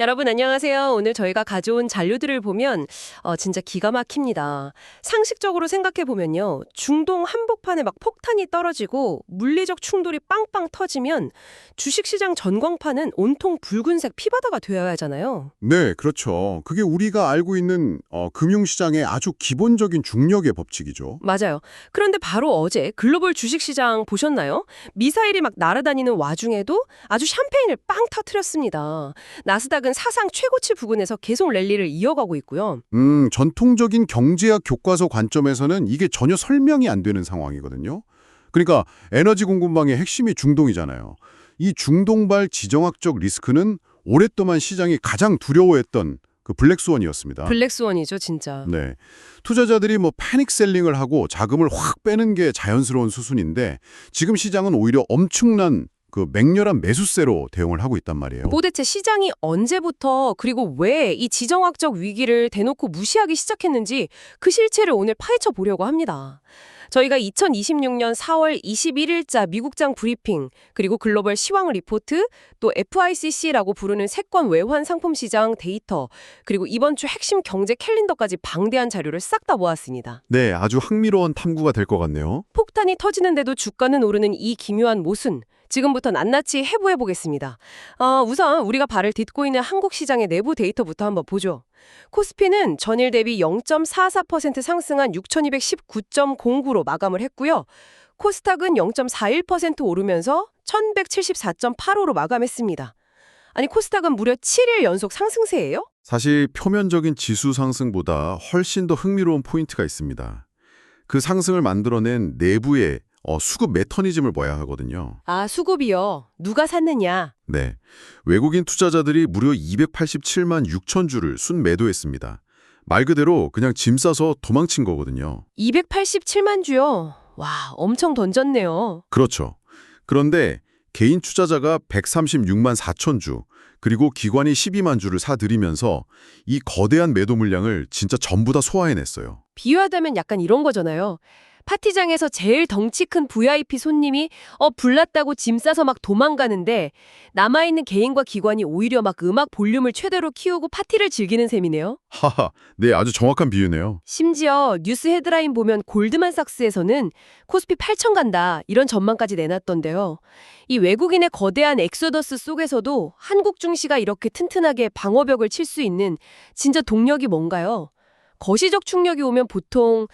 여러분 안녕하세요. 오늘 저희가 가져온 자료들을 보면 진짜 기가 막힙니다. 상식적으로 생각해 보면요. 중동 한복판에 막 폭탄이 떨어지고 물리적 충돌이 빵빵 터지면 주식시장 전광판은 온통 붉은색 피바다가 되어야 하잖아요. 네, 그렇죠. 그게 우리가 알고 있는 금융시장의 아주 기본적인 중력의 법칙이죠. 맞아요. 그런데 바로 어제 글로벌 주식시장 보셨나요? 미사일이 막 날아다니는 와중에도 아주 샴페인을 빵 터뜨렸습니다. 나스닥은 사상 최고치 부근에서 계속 랠리를 이어가고 있고요. 전통적인 경제학 교과서 관점에서는 이게 전혀 설명이 안 되는 상황이거든요. 그러니까 에너지 공급망의 핵심이 중동이잖아요. 이 중동발 지정학적 리스크는 오랫동안 시장이 가장 두려워했던 그 블랙스원이었습니다. 블랙스원이죠, 진짜. 네, 투자자들이 패닉 셀링을 하고 자금을 확 빼는 게 자연스러운 수순인데 지금 시장은 오히려 엄청난 그 맹렬한 매수세로 대응을 하고 있단 말이에요. 도대체 시장이 언제부터 그리고 왜 이 지정학적 위기를 대놓고 무시하기 시작했는지 그 실체를 오늘 파헤쳐 보려고 합니다. 저희가 2026년 4월 21일자 미국장 브리핑, 그리고 글로벌 시황 리포트, 또 FICC라고 부르는 세권 외환 상품 시장 데이터, 그리고 이번 주 핵심 경제 캘린더까지 방대한 자료를 싹 다 모았습니다. 네, 아주 흥미로운 탐구가 될 것 같네요. 폭탄이 터지는데도 주가는 오르는 이 기묘한 모순. 지금부터 낱낱이 해부해 보겠습니다. 우선 우리가 발을 딛고 있는 한국 시장의 내부 데이터부터 한번 보죠. 코스피는 전일 대비 0.44% 상승한 6,219.09로 마감을 했고요. 코스닥은 0.41% 오르면서 1,174.85로 마감했습니다. 아니, 코스닥은 무려 7일 연속 상승세예요? 사실 표면적인 지수 상승보다 훨씬 더 흥미로운 포인트가 있습니다. 그 상승을 만들어낸 내부의 수급 메커니즘을 봐야 하거든요. 아, 수급이요. 누가 샀느냐? 네, 외국인 투자자들이 무려 287만 6천 주를 순매도했습니다. 말 그대로 그냥 짐 싸서 도망친 거거든요. 287만 주요. 와, 엄청 던졌네요. 그렇죠. 그런데 개인 투자자가 136만 4천 주, 그리고 기관이 12만 주를 사들이면서 이 거대한 매도 물량을 진짜 전부 다 소화해냈어요. 비유하다면 약간 이런 거잖아요. 파티장에서 제일 덩치 큰 VIP 손님이 불났다고 짐 싸서 막 도망가는데 남아있는 개인과 기관이 오히려 막 음악 볼륨을 최대로 키우고 파티를 즐기는 셈이네요. 하하, 네, 아주 정확한 비유네요. 심지어 뉴스 헤드라인 보면 골드만삭스에서는 코스피 8천 간다 이런 전망까지 내놨던데요. 이 외국인의 거대한 엑소더스 속에서도 한국 증시가 이렇게 튼튼하게 방어벽을 칠 수 있는 진짜 동력이 뭔가요? 거시적 충격이 오면 보통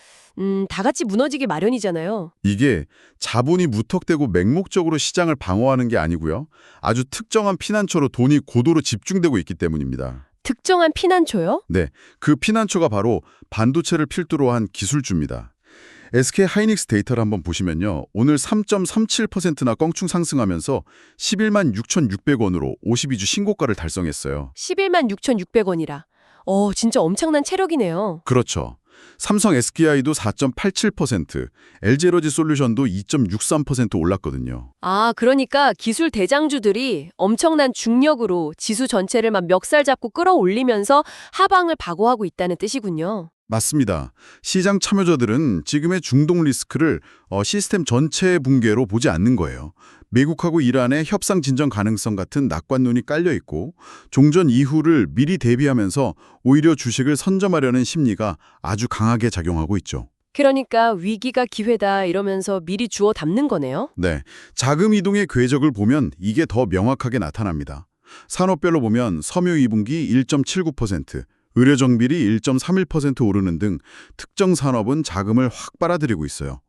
다 같이 무너지기 마련이잖아요. 이게 자본이 무턱대고 맹목적으로 시장을 방어하는 게 아니고요. 아주 특정한 피난처로 돈이 고도로 집중되고 있기 때문입니다. 특정한 피난처요? 네, 그 피난처가 바로 반도체를 필두로 한 기술주입니다. SK 하이닉스 데이터를 한번 보시면요. 오늘 3.37%나 껑충 상승하면서 11만 6,600원으로 52주 신고가를 달성했어요. 11만 6,600원이라. 진짜 엄청난 체력이네요. 그렇죠. 삼성 SKI도 4.87%, LG에너지 솔루션도 2.63% 올랐거든요. 아, 그러니까 기술 대장주들이 엄청난 중력으로 지수 전체를 막 멱살 잡고 끌어올리면서 하방을 각오하고 있다는 뜻이군요. 맞습니다. 시장 참여자들은 지금의 중동 리스크를 시스템 전체 붕괴로 보지 않는 거예요. 미국하고 이란의 협상 진전 가능성 같은 낙관론이 깔려 있고 종전 이후를 미리 대비하면서 오히려 주식을 선점하려는 심리가 아주 강하게 작용하고 있죠. 그러니까 위기가 기회다 이러면서 미리 주워 담는 거네요. 네, 자금 이동의 궤적을 보면 이게 더 명확하게 나타납니다. 산업별로 보면 섬유 2분기 1.79%, 의료 정비리 1.31% 오르는 등 특정 산업은 자금을 확 빨아들이고 있어요.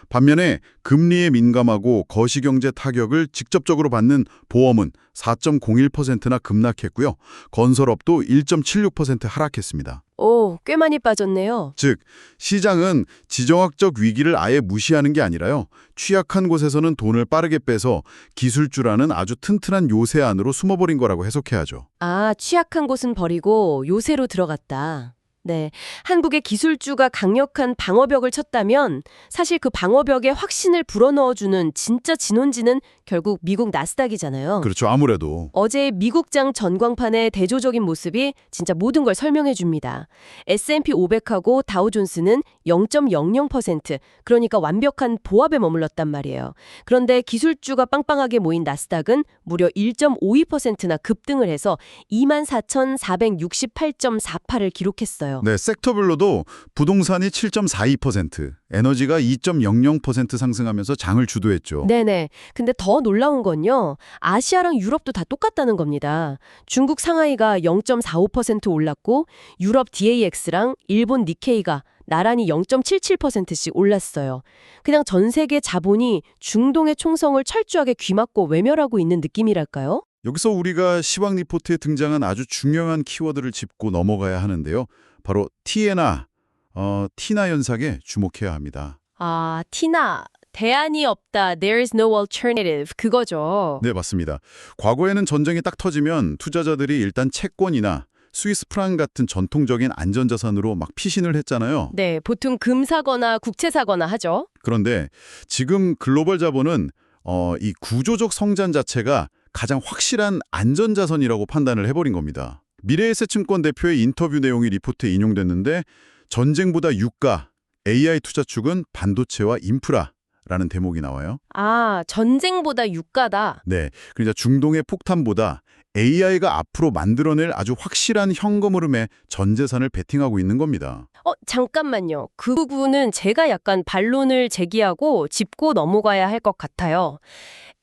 반면에 금리에 민감하고 거시경제 타격을 직접적으로 받는 보험은 4.01%나 급락했고요. 건설업도 1.76% 하락했습니다. 오, 꽤 많이 빠졌네요. 즉, 시장은 지정학적 위기를 아예 무시하는 게 아니라요. 취약한 곳에서는 돈을 빠르게 빼서 기술주라는 아주 튼튼한 요새 안으로 숨어버린 거라고 해석해야죠. 아, 취약한 곳은 버리고 요새로 들어갔다. 네, 한국의 기술주가 강력한 방어벽을 쳤다면 사실 그 방어벽에 확신을 불어넣어주는 진짜 진원지는 결국 미국 나스닥이잖아요. 그렇죠. 아무래도. 어제 미국장 전광판의 대조적인 모습이 진짜 모든 걸 설명해 줍니다. S&P 500하고 다우존스는 0.00%, 그러니까 완벽한 보합에 머물렀단 말이에요. 그런데 기술주가 빵빵하게 모인 나스닥은 무려 1.52%나 급등을 해서 24,468.48을 기록했어요. 네, 섹터별로도 부동산이 7.42%, 에너지가 2.00% 상승하면서 장을 주도했죠. 네네. 근데 더 놀라운 건요. 아시아랑 유럽도 다 똑같다는 겁니다. 중국 상하이가 0.45% 올랐고 유럽 DAX랑 일본 니케이가 나란히 0.77%씩 올랐어요. 그냥 전 세계 자본이 중동의 총성을 철저하게 귀막고 외면하고 있는 느낌이랄까요? 여기서 우리가 시황 리포트에 등장한 아주 중요한 키워드를 짚고 넘어가야 하는데요. 바로 티에나, 티나 현상에 주목해야 합니다. 아, 티나. 대안이 없다. There is no alternative. 그거죠. 네, 맞습니다. 과거에는 전쟁이 딱 터지면 투자자들이 일단 채권이나 스위스 프랑 같은 전통적인 안전자산으로 막 피신을 했잖아요. 네, 보통 금 사거나 국채 사거나 하죠. 그런데 지금 글로벌 자본은 이 구조적 성장 자체가 가장 확실한 안전자산이라고 판단을 해버린 겁니다. 미래에셋증권 대표의 인터뷰 내용이 리포트에 인용됐는데 전쟁보다 유가, AI 투자 축은 반도체와 인프라라는 대목이 나와요. 아, 전쟁보다 유가다. 네, 그러니까 중동의 폭탄보다 AI가 앞으로 만들어낼 아주 확실한 현금 흐름에 전 재산을 베팅하고 있는 겁니다. 잠깐만요. 그 부분은 제가 약간 반론을 제기하고 짚고 넘어가야 할 것 같아요.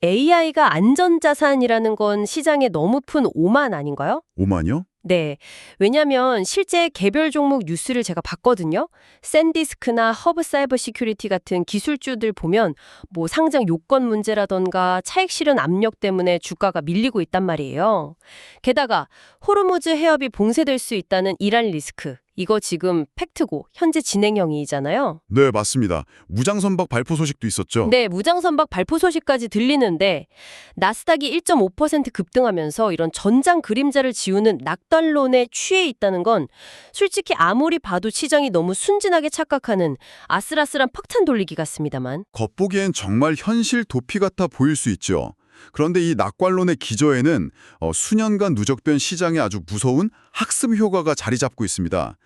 AI가 안전자산이라는 건 시장에 너무 큰 오만 아닌가요? 오만요? 네. 왜냐면 실제 개별 종목 뉴스를 제가 봤거든요. 샌디스크나 허브 사이버 시큐리티 같은 기술주들 보면 뭐 상장 요건 문제라던가 차익 실현 압력 때문에 주가가 밀리고 있단 말이에요. 게다가 호르무즈 해협이 봉쇄될 수 있다는 이란 리스크. 이거 지금 팩트고 현재 진행형이잖아요. 네, 맞습니다. 무장선박 발포 소식도 있었죠. 네, 무장선박 발포 소식까지 들리는데 나스닥이 1.5% 급등하면서 이런 전장 그림자를 지우는 낙달론에 취해 있다는 건 솔직히 아무리 봐도 시장이 너무 순진하게 착각하는 아슬아슬한 퍽탄 돌리기 같습니다만. 겉보기엔 정말 현실 도피 같아 보일 수 있죠. 그런데 이 낙관론의 기저에는 수년간 누적된 시장에 아주 무서운 학습 효과가 자리 잡고 있습니다.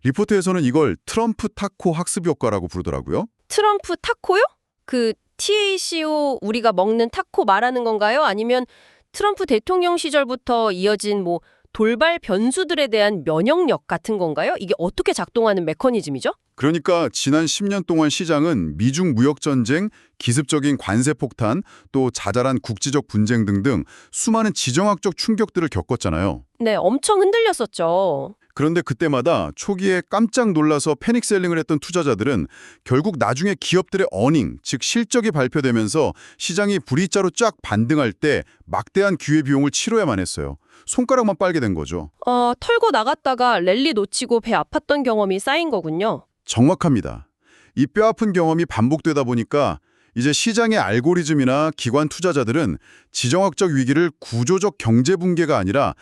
리포트에서는 이걸 트럼프 타코 학습 효과라고 부르더라고요. 트럼프 타코요? 그 TACO 우리가 먹는 타코 말하는 건가요? 아니면 트럼프 대통령 시절부터 이어진 뭐 돌발 변수들에 대한 면역력 같은 건가요? 이게 어떻게 작동하는 메커니즘이죠? 그러니까 지난 10년 동안 시장은 미중 무역 전쟁, 기습적인 관세 폭탄, 또 자잘한 국지적 분쟁 등등 수많은 지정학적 충격들을 겪었잖아요. 네, 엄청 흔들렸었죠. 그런데 그때마다 초기에 깜짝 놀라서 패닉셀링을 했던 투자자들은 결국 나중에 기업들의 어닝, 즉 실적이 발표되면서 시장이 V자로 쫙 반등할 때 막대한 기회비용을 치러야만 했어요. 손가락만 빨게 된 거죠. 털고 나갔다가 랠리 놓치고 배 아팠던 경험이 쌓인 거군요. 정확합니다. 이 뼈아픈 경험이 반복되다 보니까 이제 시장의 알고리즘이나 기관 투자자들은 지정학적 위기를 구조적 경제 붕괴가 아니라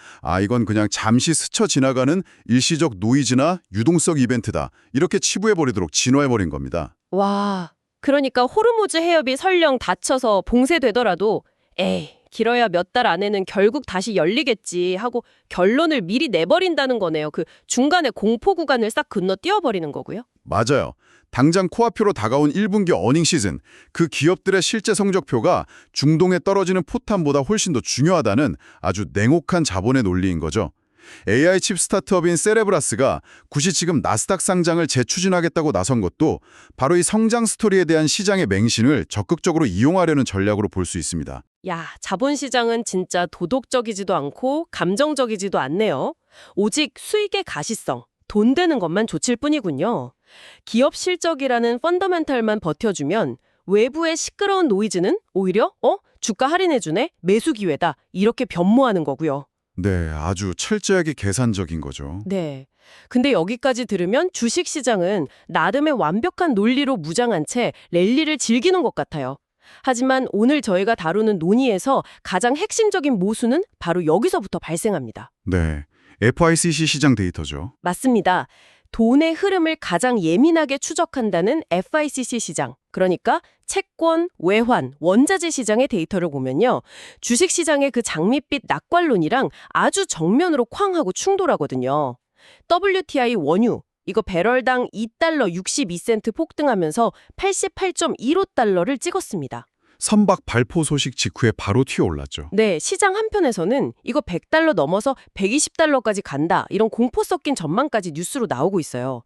이건 그냥 잠시 스쳐 지나가는 일시적 노이즈나 유동성 이벤트다. 이렇게 치부해버리도록 진화해버린 겁니다. 와, 그러니까 호르무즈 해협이 설령 닫혀서 봉쇄되더라도 에이, 길어야 몇 달 안에는 결국 다시 열리겠지 하고 결론을 미리 내버린다는 거네요. 그 중간에 공포 구간을 싹 건너뛰어버리는 거고요. 맞아요. 당장 코앞으로 다가온 1분기 어닝 시즌, 그 기업들의 실제 성적표가 중동에 떨어지는 포탄보다 훨씬 더 중요하다는 아주 냉혹한 자본의 논리인 거죠. AI 칩 스타트업인 세레브라스가 굳이 지금 나스닥 상장을 재추진하겠다고 나선 것도 바로 이 성장 스토리에 대한 시장의 맹신을 적극적으로 이용하려는 전략으로 볼 수 있습니다. 야, 자본시장은 진짜 도덕적이지도 않고 감정적이지도 않네요. 오직 수익의 가시성, 돈 되는 것만 좇을 뿐이군요. 기업 실적이라는 펀더멘탈만 버텨주면 외부의 시끄러운 노이즈는 오히려 주가 할인해주네? 매수 기회다. 이렇게 변모하는 거고요. 네, 아주 철저하게 계산적인 거죠. 네. 근데 여기까지 들으면 주식시장은 나름의 완벽한 논리로 무장한 채 랠리를 즐기는 것 같아요. 하지만 오늘 저희가 다루는 논의에서 가장 핵심적인 모순은 바로 여기서부터 발생합니다. 네, FICC 시장 데이터죠. 맞습니다. 돈의 흐름을 가장 예민하게 추적한다는 FICC 시장, 그러니까 채권, 외환, 원자재 시장의 데이터를 보면요. 주식시장의 그 장밋빛 낙관론이랑 아주 정면으로 쾅하고 충돌하거든요. WTI 원유, 이거 배럴당 2달러 62센트 폭등하면서 88.15달러를 찍었습니다. 선박 발포 소식 직후에 바로 튀어올랐죠. 네, 시장 한편에서는 이거 100달러 넘어서 120달러까지 간다, 이런 공포 섞인 전망까지 뉴스로 나오고 있어요.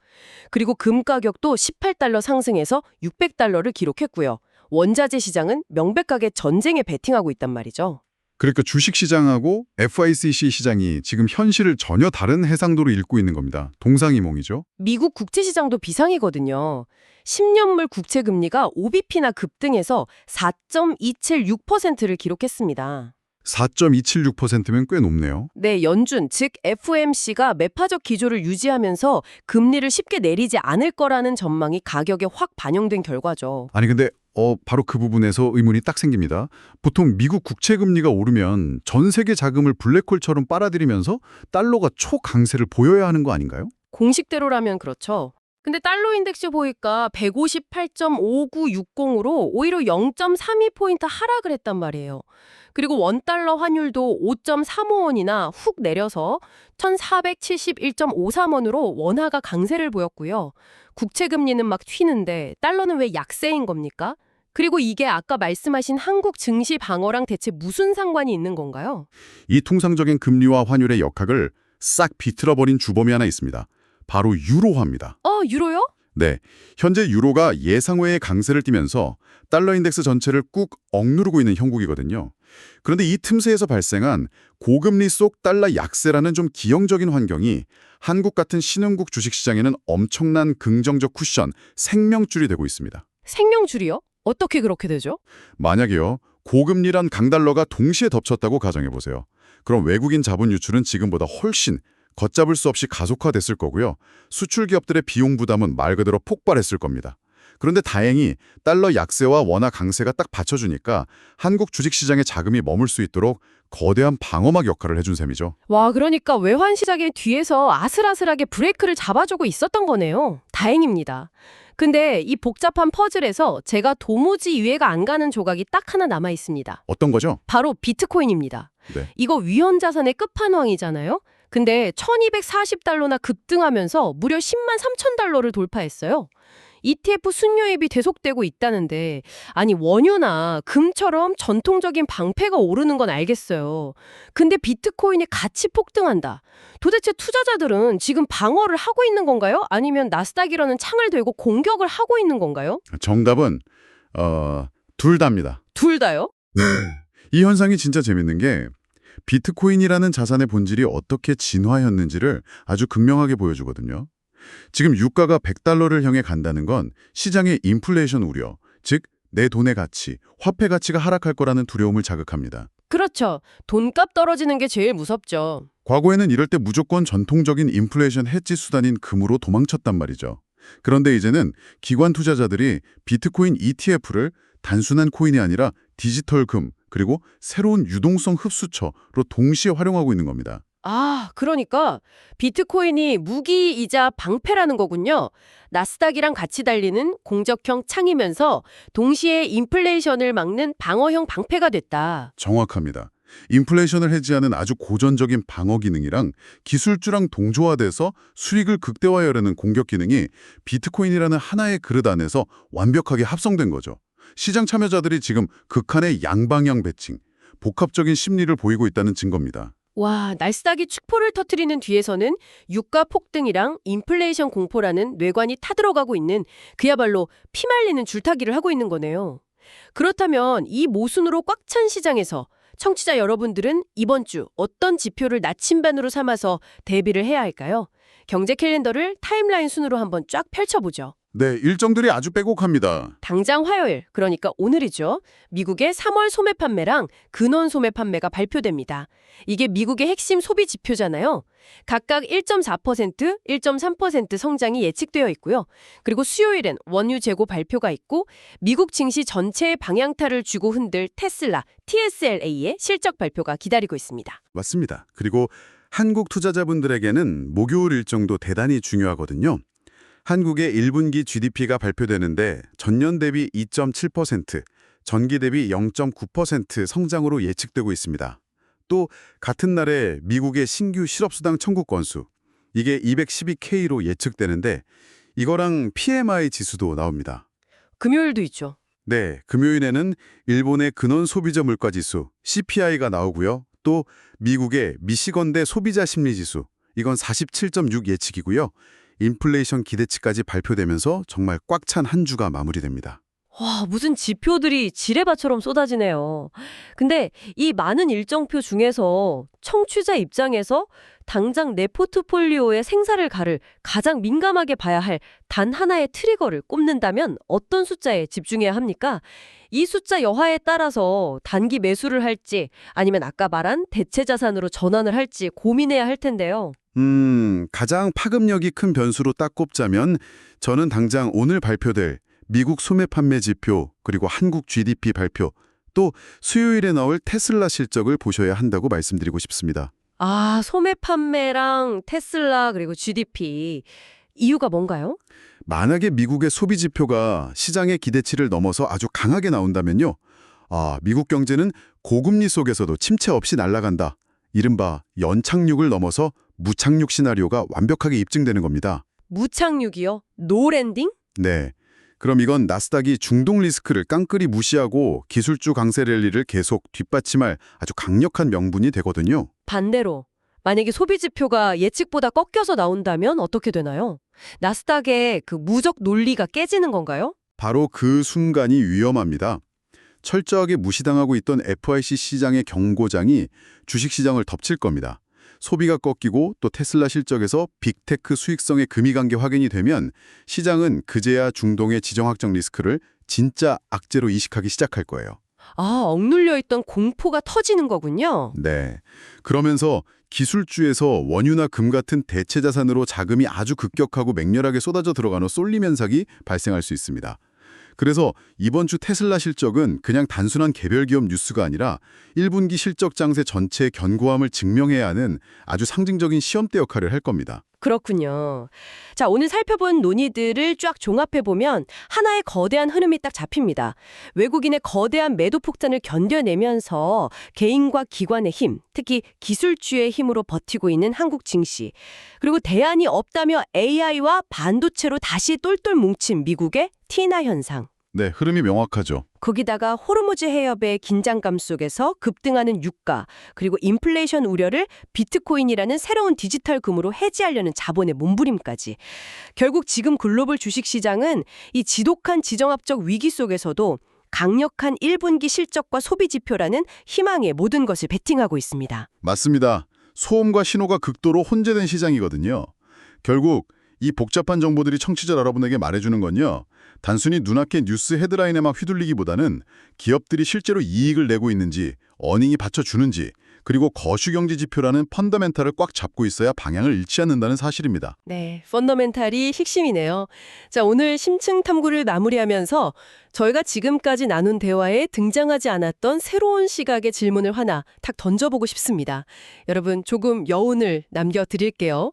그리고 금 가격도 18달러 상승해서 600달러를 기록했고요. 원자재 시장은 명백하게 전쟁에 베팅하고 있단 말이죠. 그러니까 주식시장하고 FICC 시장이 지금 현실을 전혀 다른 해상도로 읽고 있는 겁니다. 동상이몽이죠. 미국 국채시장도 비상이거든요. 10년물 국채 금리가 5bp나 급등해서 4.276%를 기록했습니다. 4.276%면 꽤 높네요. 네, 연준, 즉 FOMC가 매파적 기조를 유지하면서 금리를 쉽게 내리지 않을 거라는 전망이 가격에 확 반영된 결과죠. 아니 근데 바로 그 부분에서 의문이 딱 생깁니다. 보통 미국 국채 금리가 오르면 전 세계 자금을 블랙홀처럼 빨아들이면서 달러가 초강세를 보여야 하는 거 아닌가요? 공식대로라면 그렇죠. 근데 달러 인덱스 보니까 158.5960으로 오히려 0.32포인트 하락을 했단 말이에요. 그리고 원달러 환율도 5.35원이나 훅 내려서 1471.53원으로 원화가 강세를 보였고요. 국채 금리는 막 튀는데 달러는 왜 약세인 겁니까? 그리고 이게 아까 말씀하신 한국 증시 방어랑 대체 무슨 상관이 있는 건가요? 이 통상적인 금리와 환율의 역학을 싹 비틀어버린 주범이 하나 있습니다. 바로 유로화입니다. 유로요? 네, 현재 유로가 예상외의 강세를 띠면서 달러 인덱스 전체를 꾹 억누르고 있는 형국이거든요. 그런데 이 틈새에서 발생한 고금리 속 달러 약세라는 좀 기형적인 환경이 한국 같은 신흥국 주식시장에는 엄청난 긍정적 쿠션, 생명줄이 되고 있습니다. 생명줄이요? 어떻게 그렇게 되죠? 만약에요, 고금리란 강달러가 동시에 덮쳤다고 가정해보세요. 그럼 외국인 자본 유출은 지금보다 훨씬 걷잡을 수 없이 가속화됐을 거고요. 수출 기업들의 비용 부담은 말 그대로 폭발했을 겁니다. 그런데 다행히 달러 약세와 원화 강세가 딱 받쳐주니까 한국 주식시장의 자금이 머물 수 있도록 거대한 방어막 역할을 해준 셈이죠. 와, 그러니까 외환 시장의 뒤에서 아슬아슬하게 브레이크를 잡아주고 있었던 거네요. 다행입니다. 근데 이 복잡한 퍼즐에서 제가 도무지 이해가 안 가는 조각이 딱 하나 남아 있습니다. 어떤 거죠? 바로 비트코인입니다. 네. 이거 위험 자산의 끝판왕이잖아요. 근데 1240달러나 급등하면서 무려 10만 3천 달러를 돌파했어요. ETF 순유입이 계속되고 있다는데, 아니 원유나 금처럼 전통적인 방패가 오르는 건 알겠어요. 근데 비트코인이 같이 폭등한다. 도대체 투자자들은 지금 방어를 하고 있는 건가요? 아니면 나스닥이라는 창을 들고 공격을 하고 있는 건가요? 정답은 둘 다입니다. 둘 다요? 이 현상이 진짜 재밌는 게 비트코인이라는 자산의 본질이 어떻게 진화했는지를 아주 극명하게 보여주거든요. 지금 유가가 100달러를 향해 간다는 건 시장의 인플레이션 우려, 즉 내 돈의 가치, 화폐 가치가 하락할 거라는 두려움을 자극합니다. 그렇죠. 돈값 떨어지는 게 제일 무섭죠. 과거에는 이럴 때 무조건 전통적인 인플레이션 해지 수단인 금으로 도망쳤단 말이죠. 그런데 이제는 기관 투자자들이 비트코인 ETF를 단순한 코인이 아니라 디지털 금, 그리고 새로운 유동성 흡수처로 동시에 활용하고 있는 겁니다. 아, 그러니까 비트코인이 무기이자 방패라는 거군요. 나스닥이랑 같이 달리는 공적형 창이면서 동시에 인플레이션을 막는 방어형 방패가 됐다. 정확합니다. 인플레이션을 해지하는 아주 고전적인 방어 기능이랑 기술주랑 동조화돼서 수익을 극대화하려는 공격 기능이 비트코인이라는 하나의 그릇 안에서 완벽하게 합성된 거죠. 시장 참여자들이 지금 극한의 양방향 배칭, 복합적인 심리를 보이고 있다는 증거입니다. 와, 나스닥이 축포를 터뜨리는 뒤에서는 유가 폭등이랑 인플레이션 공포라는 뇌관이 타들어가고 있는 그야말로 피말리는 줄타기를 하고 있는 거네요. 그렇다면 이 모순으로 꽉 찬 시장에서 청취자 여러분들은 이번 주 어떤 지표를 나침반으로 삼아서 대비를 해야 할까요? 경제 캘린더를 타임라인 순으로 한번 쫙 펼쳐보죠. 네, 일정들이 아주 빼곡합니다. 당장 화요일, 그러니까 오늘이죠. 미국의 3월 소매 판매랑 근원 소매 판매가 발표됩니다. 이게 미국의 핵심 소비 지표잖아요. 각각 1.4%, 1.3% 성장이 예측되어 있고요. 그리고 수요일엔 원유 재고 발표가 있고 미국 증시 전체의 방향타를 쥐고 흔들 테슬라, TSLA의 실적 발표가 기다리고 있습니다. 맞습니다. 그리고 한국 투자자분들에게는 목요일 일정도 대단히 중요하거든요. 한국의 1분기 GDP가 발표되는데 전년 대비 2.7%, 전기 대비 0.9% 성장으로 예측되고 있습니다. 또 같은 날에 미국의 신규 실업수당 청구 건수, 이게 212K로 예측되는데 이거랑 PMI 지수도 나옵니다. 금요일도 있죠. 네, 금요일에는 일본의 근원 소비자 물가지수 CPI가 나오고요. 또 미국의 미시건대 소비자 심리지수, 이건 47.6 예측이고요. 인플레이션 기대치까지 발표되면서 정말 꽉 찬 한 주가 마무리됩니다. 와, 무슨 지표들이 지뢰바처럼 쏟아지네요. 근데 이 많은 일정표 중에서 청취자 입장에서 당장 내 포트폴리오의 생사를 가를 가장 민감하게 봐야 할 단 하나의 트리거를 꼽는다면 어떤 숫자에 집중해야 합니까? 이 숫자 여하에 따라서 단기 매수를 할지 아니면 아까 말한 대체 자산으로 전환을 할지 고민해야 할 텐데요. 가장 파급력이 큰 변수로 딱 꼽자면 저는 당장 오늘 발표될 미국 소매 판매 지표, 그리고 한국 GDP 발표, 또 수요일에 나올 테슬라 실적을 보셔야 한다고 말씀드리고 싶습니다. 아, 소매 판매랑 테슬라 그리고 GDP. 이유가 뭔가요? 만약에 미국의 소비 지표가 시장의 기대치를 넘어서 아주 강하게 나온다면요. 미국 경제는 고금리 속에서도 침체 없이 날아간다. 이른바 연착륙을 넘어서 무착륙 시나리오가 완벽하게 입증되는 겁니다. 무착륙이요? 노랜딩? 네. 그럼 이건 나스닥이 중동 리스크를 깡그리 무시하고 기술주 강세 랠리를 계속 뒷받침할 아주 강력한 명분이 되거든요. 반대로 만약에 소비 지표가 예측보다 꺾여서 나온다면 어떻게 되나요? 나스닥의 그 무적 논리가 깨지는 건가요? 바로 그 순간이 위험합니다. 철저하게 무시당하고 있던 FIC 시장의 경고장이 주식시장을 덮칠 겁니다. 소비가 꺾이고 또 테슬라 실적에서 빅테크 수익성의 금이 간 게 확인이 되면 시장은 그제야 중동의 지정 확정 리스크를 진짜 악재로 인식하기 시작할 거예요. 아, 억눌려 있던 공포가 터지는 거군요. 네. 그러면서 기술주에서 원유나 금 같은 대체 자산으로 자금이 아주 급격하고 맹렬하게 쏟아져 들어가는 쏠림 현상이 발생할 수 있습니다. 그래서 이번 주 테슬라 실적은 그냥 단순한 개별 기업 뉴스가 아니라 1분기 실적 장세 전체의 견고함을 증명해야 하는 아주 상징적인 시험대 역할을 할 겁니다. 그렇군요. 자, 오늘 살펴본 논의들을 쫙 종합해보면 하나의 거대한 흐름이 딱 잡힙니다. 외국인의 거대한 매도 폭탄을 견뎌내면서 개인과 기관의 힘, 특히 기술주의 힘으로 버티고 있는 한국 증시, 그리고 대안이 없다며 AI와 반도체로 다시 똘똘 뭉친 미국의 티나 현상. 네, 흐름이 명확하죠. 거기다가 호르무즈 해협의 긴장감 속에서 급등하는 유가, 그리고 인플레이션 우려를 비트코인이라는 새로운 디지털 금으로 해지하려는 자본의 몸부림까지. 결국 지금 글로벌 주식시장은 이 지독한 지정학적 위기 속에서도 강력한 1분기 실적과 소비 지표라는 희망의 모든 것을 베팅하고 있습니다. 맞습니다. 소음과 신호가 극도로 혼재된 시장이거든요. 결국 이 복잡한 정보들이 청취자 여러분에게 말해주는 건요. 단순히 눈앞의 뉴스 헤드라인에 막 휘둘리기보다는 기업들이 실제로 이익을 내고 있는지, 어닝이 받쳐주는지, 그리고 거시경제 지표라는 펀더멘탈을 꽉 잡고 있어야 방향을 잃지 않는다는 사실입니다. 네, 펀더멘탈이 핵심이네요. 자, 오늘 심층 탐구를 마무리하면서 저희가 지금까지 나눈 대화에 등장하지 않았던 새로운 시각의 질문을 하나 탁 던져보고 싶습니다. 여러분, 조금 여운을 남겨드릴게요.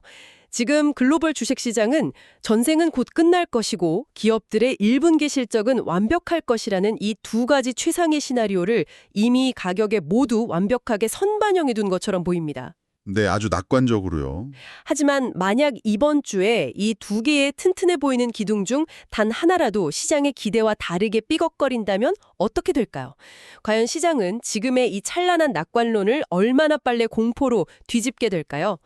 지금 글로벌 주식시장은 전생은 곧 끝날 것이고 기업들의 1분기 실적은 완벽할 것이라는 이 두 가지 최상의 시나리오를 이미 가격에 모두 완벽하게 선반영해 둔 것처럼 보입니다. 네, 아주 낙관적으로요. 하지만 만약 이번 주에 이 두 개의 튼튼해 보이는 기둥 중 단 하나라도 시장의 기대와 다르게 삐걱거린다면 어떻게 될까요? 과연 시장은 지금의 이 찬란한 낙관론을 얼마나 빨리 공포로 뒤집게 될까요?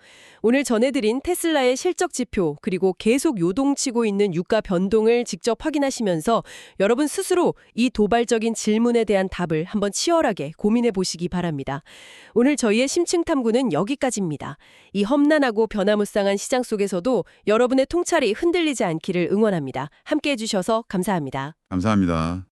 오늘 전해드린 테슬라의 실적 지표 그리고 계속 요동치고 있는 유가 변동을 직접 확인하시면서 여러분 스스로 이 도발적인 질문에 대한 답을 한번 치열하게 고민해 보시기 바랍니다. 오늘 저희의 심층 탐구는 여기까지입니다. 이 험난하고 변화무쌍한 시장 속에서도 여러분의 통찰이 흔들리지 않기를 응원합니다. 함께해 주셔서 감사합니다. 감사합니다.